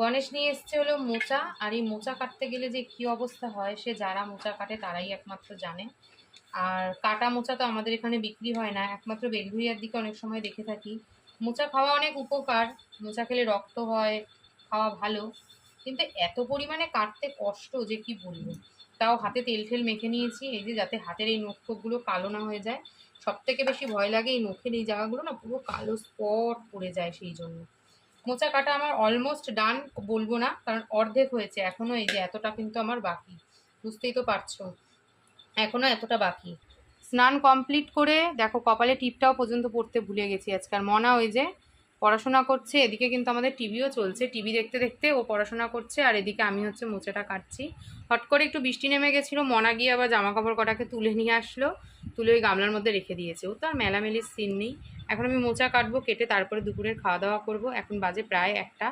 গণেশ নিয়ে এসছে হলো মোচা, আর এই মোচা কাটতে গেলে যে কি অবস্থা হয় সে যারা মোচা কাটে তারাই একমাত্র জানে। আর কাটা মোচা তো আমাদের এখানে বিক্রি হয় না, একমাত্র বেলঘুরিয়ার দিকে অনেক সময় দেখে থাকি। মোচা খাওয়া অনেক উপকার, মোচা খেলে রক্ত হয়, খাওয়া ভালো, কিন্তু এত পরিমাণে কাটতে কষ্ট যে কি বলবো। তাও হাতে তেল ঠেল মেখে নিয়েছি, এই যে যাতে হাতের এই নখ টোকগুলো কালো না হয়ে যায়। সব থেকে বেশি ভয় লাগে এই নখের এই জায়গাগুলো না পুরো কালো স্পট পড়ে যায়, সেই জন্য। মোচা কাটা আমার অলমোস্ট ডান বলবো না, কারণ অর্ধেক হয়েছে, এখনো এই যে এতটা কিন্তু আমার বাকি, বুঝতেই তো পারছো, এখনো এতটা বাকি। স্নান কমপ্লিট করে দেখো কপালে টিপটাও পর্যন্ত পড়তে ভুলে গেছি আজকে। আর মনা ওই যে পড়াশোনা করছে, এদিকে কিন্তু আমাদের টিভিও চলছে, টিভি দেখতে দেখতে ও পড়াশোনা করছে, আর এদিকে আমি হচ্ছে মোচাটা কাটছি। হট করে একটু বৃষ্টি নেমে গেছিলো, মনা গিয়ে আবার জামা কাপড় কটাকে তুলে নিয়ে আসলো, তুলে ওই গামলার মধ্যে রেখে দিয়েছে। ও তো আর মেলামেলির সিন নেই। এখন আমি মোচা কাটবো, কেটে তারপরে দুপুরের খাওয়া দাওয়া করবো। এখন বাজে প্রায় 1টা।